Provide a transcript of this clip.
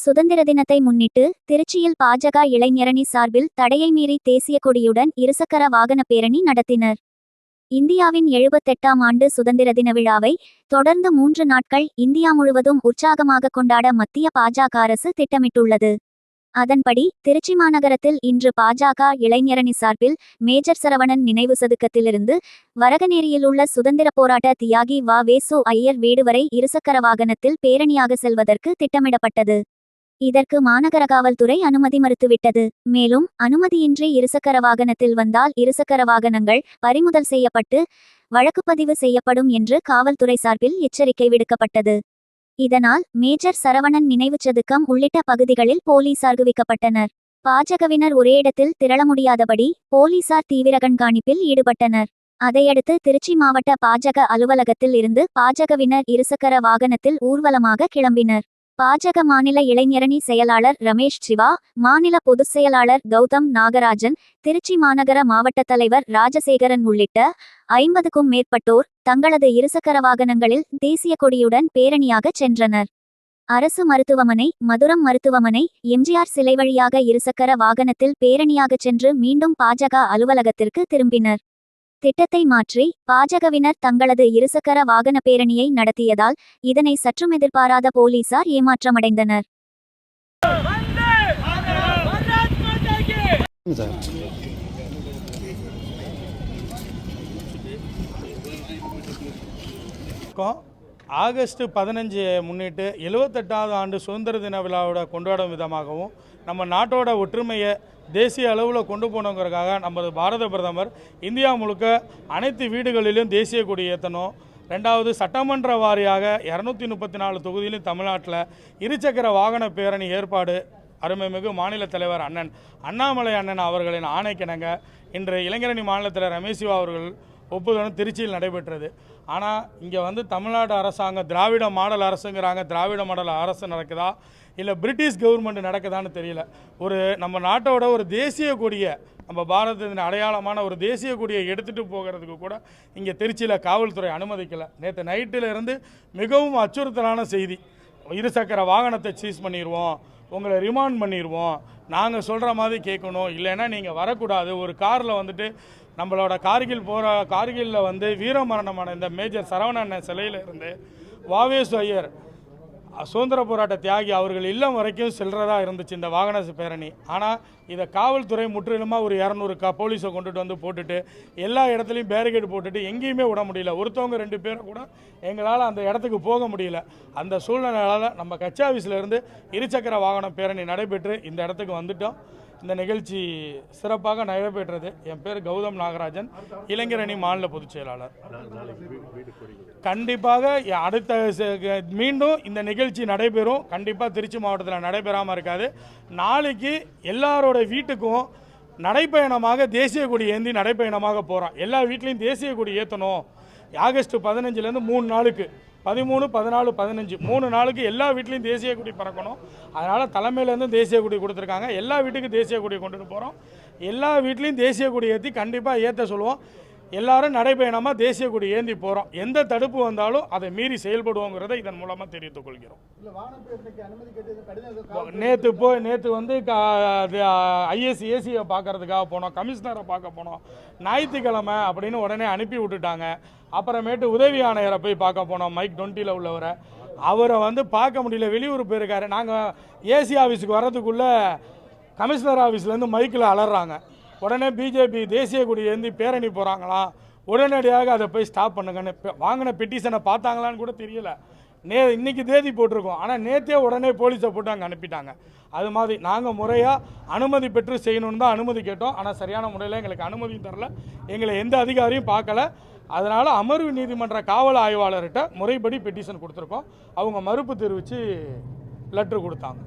சுதந்திர தினத்தை முன்னிட்டு திருச்சியில் பாஜக இளைஞரணி சார்பில் தடையை மீறி தேசிய கொடியுடன் இருசக்கர வாகன பேரணி நடத்தினர். இந்தியாவின் 78ஆம் ஆண்டு சுதந்திர தின விழாவை தொடர்ந்து 3 நாட்கள் இந்தியா முழுவதும் உற்சாகமாக கொண்டாட மத்திய பாஜக அரசு திட்டமிட்டுள்ளது. அதன்படி திருச்சி மாநகரத்தில் இன்று பாஜக இளைஞரணி சார்பில் மேஜர் சரவணன் நினைவு சதுக்கத்திலிருந்து வரகநேரியில் உள்ள சுதந்திர போராட்ட தியாகி வ.வே.சு. ஐயர் வீடு வரை இருசக்கர வாகனத்தில் பேரணியாக செல்வதற்கு திட்டமிடப்பட்டது. இதற்கு மாநகர காவல்துறை அனுமதி மறுத்துவிட்டது. மேலும் அனுமதியின்றி இருசக்கர வாகனத்தில் வந்தால் இருசக்கர வாகனங்கள் பறிமுதல் செய்யப்பட்டு வழக்குப்பதிவு செய்யப்படும் என்று காவல்துறை சார்பில் எச்சரிக்கை விடுக்கப்பட்டது. இதனால் மேஜர் சரவணன் நினைவு சதுக்கம் உள்ளிட்ட பகுதிகளில் போலீசார் குவிக்கப்பட்டனர். பாஜகவினர் ஒரே இடத்தில் திரள முடியாதபடி போலீசார் தீவிர கண்காணிப்பில் ஈடுபட்டனர். அதையடுத்து திருச்சி மாவட்ட பாஜக அலுவலகத்தில் இருந்து பாஜகவினர் இருசக்கர வாகனத்தில் ஊர்வலமாக கிளம்பினர். பாஜக மாநில இளைஞரணி செயலாளர் ரமேஷ் சிவா, மாநில பொதுச் செயலாளர் கௌதம் நாகராஜன், திருச்சி மாநகர மாவட்ட தலைவர் ராஜசேகரன் உள்ளிட்ட 50க்கும் மேற்பட்டோர் தங்களது இருசக்கர வாகனங்களில் தேசிய கொடியுடன் பேரணியாக சென்றனர். அரசு மருத்துவமனை, மதுரம் மருத்துவமனை, எம்ஜிஆர் சிலை வழியாக இருசக்கர வாகனத்தில் பேரணியாக சென்று மீண்டும் பாஜக அலுவலகத்திற்கு திரும்பினர். திட்டத்தை மாற்றி பாஜகவினர் தங்களது இருசக்கர வாகன பேரணியை நடத்தியதால் இதனை சற்றும் எதிர்பாராத போலீசார் ஏமாற்றமடைந்தனர். ஆகஸ்ட் 15 முன்னிட்டு 78வது ஆண்டு சுதந்திர தின விழாவோட கொண்டாடும் விதமாகவும் நம்ம நாட்டோட ஒற்றுமையை தேசிய அளவில் கொண்டு போனோங்கிறதுக்காக நமது பாரத பிரதமர் இந்தியா முழுக்க அனைத்து வீடுகளிலும் தேசிய கொடி ஏற்றணும். 2வது சட்டமன்ற வாரியாக 234 தொகுதியிலும் தமிழ்நாட்டில் இருசக்கர வாகன பேரணி ஏற்பாடு அருமைமிகு மாநில தலைவர் அண்ணன் அண்ணாமலை அண்ணன் அவர்களின் ஆணைக்கிணங்க இன்று இளைஞரணி மாநில தலைவர் ரமேஷ் சிவா அவர்கள் ஒப்புதலும் திருச்சியில் நடைபெற்றது. ஆனால் இங்கே தமிழ்நாடு அரசாங்கம் திராவிட மாடல் அரசுங்கிறாங்க. திராவிட மாடல் அரசு நடக்குதா இல்லை பிரிட்டிஷ் கவர்மெண்ட் நடக்குதான்னு தெரியல. நம்ம நாட்டோட ஒரு தேசிய கொடியை, நம்ம பாரதத்தின் அடையாளமான ஒரு தேசிய கொடியை எடுத்துகிட்டு போகிறதுக்கு கூட இங்கே திருச்சியில் காவல்துறை அனுமதிக்கலை. நேற்று நைட்டில் இருந்து மிகவும் அச்சுறுத்தலான செய்தி. இருசக்கர வாகனத்தை சீஸ் பண்ணிடுவோம், உங்களை ரிமாண்ட் பண்ணிடுவோம், நாங்கள் சொல்கிற மாதிரி கேட்கணும், இல்லைன்னா நீங்கள் வரக்கூடாது. ஒரு காரில் நம்மளோட கார்கிலில் வீரமரணம் அடைந்த மேஜர் சரவணன் சிலையில் இருந்து வ.வே.சு. ஐயர் சுதந்திர போராட்ட தியாகி அவர்கள் இல்லம் வரைக்கும் செல்றதா இருந்துச்சு இந்த வாகன பேரணி. ஆனால் இதை காவல்துறை முற்றிலுமாக ஒரு 200 போலீஸை கொண்டுட்டு போட்டுட்டு எல்லா இடத்துலையும் பேரிகேடு போட்டுட்டு எங்கேயுமே விட முடியல. ஒருத்தவங்க 2 பேரை கூட எங்களால் அந்த இடத்துக்கு போக முடியல. அந்த சூழ்நிலையால் நம்ம கட்சி ஆஃபீஸிலேருந்து இருசக்கர வாகன பேரணி நடைபெற்று இந்த இடத்துக்கு வந்துட்டோம். இந்த நிகழ்ச்சி சிறப்பாக நடைபெற்றது. என் பேர் கௌதம் நாகராஜன், இளைஞரணி மாநில பொதுச் செயலாளர். கண்டிப்பாக மீண்டும் இந்த நிகழ்ச்சி நடைபெறும். கண்டிப்பாக திருச்சி மாவட்டத்தில் நடைபெறாமல் இருக்காது. நாளைக்கு எல்லாரோட வீட்டுக்கும் நடைப்பயணமாக தேசிய கொடி ஏந்தி நடைப்பயணமாக போகிறோம். எல்லா வீட்லேயும் தேசிய கொடி ஏற்றணும். ஆகஸ்ட் 15லேருந்து 3 நாளுக்கு 13, 14, 15 3 நாளுக்கு எல்லா வீட்லேயும் தேசிய கொடி பறக்கணும். அதனால் தலைமையிலேருந்து தேசிய கொடி கொடுத்துருக்காங்க. எல்லா வீட்டுக்கும் தேசிய கொடி கொண்டுட்டு போகிறோம். எல்லா வீட்லேயும் தேசிய கொடி ஏற்றி கண்டிப்பாக ஏற்ற சொல்லுவோம். எல்லாரும் நடைபயணமாக தேசிய கொடி ஏந்தி போகிறோம். எந்த தடுப்பு வந்தாலும் அதை மீறி செயல்படுவோங்கிறத இதன் மூலமாக தெரிவித்துக் கொள்கிறோம். நேற்று ஐஏஎஸ் ஏசியை பார்க்கறதுக்காக போனோம், கமிஷனரை பார்க்க போனோம். ஞாயிற்றுக்கிழமை அப்படின்னு உடனே அனுப்பி விட்டுட்டாங்க. அப்புறமேட்டு உதவி ஆணையரை போய் பார்க்க போனோம், மைக் 20 உள்ளவரை. அவரை பார்க்க முடியல, வெளியூர் போயிருக்காரு. நாங்கள் ஏசி ஆஃபீஸுக்கு வர்றதுக்குள்ளே கமிஷனர் ஆஃபீஸ்லேருந்து மைக்கில் அலறாங்க. உடனே பிஜேபி தேசிய கொடி ஏந்தி பேரணி போகிறாங்களாம், உடனடியாக அதை போய் ஸ்டாப் பண்ணுங்கன்னு. வாங்கின பெட்டிஷனை பார்த்தாங்களான்னு கூட தெரியல. இன்றைக்கி தேதி போட்டிருக்கோம், ஆனால் நேற்றே உடனே போலீஸை போட்டு அங்கே அனுப்பிட்டாங்க. அது மாதிரி நாங்கள் முறையாக அனுமதி பெற்று செய்யணுன்னு தான் அனுமதி கேட்டோம். ஆனால் சரியான முறையில் எங்களுக்கு அனுமதியும் தரல, எங்களை எந்த அதிகாரியும் பார்க்கல. அதனால் அமர்வு நீதிமன்ற காவல் ஆய்வாளர்கிட்ட முறைப்படி பெட்டிஷன் கொடுத்துருக்கோம். அவங்க மறுப்பு தெரிவித்து லெட்ரு கொடுத்தாங்க.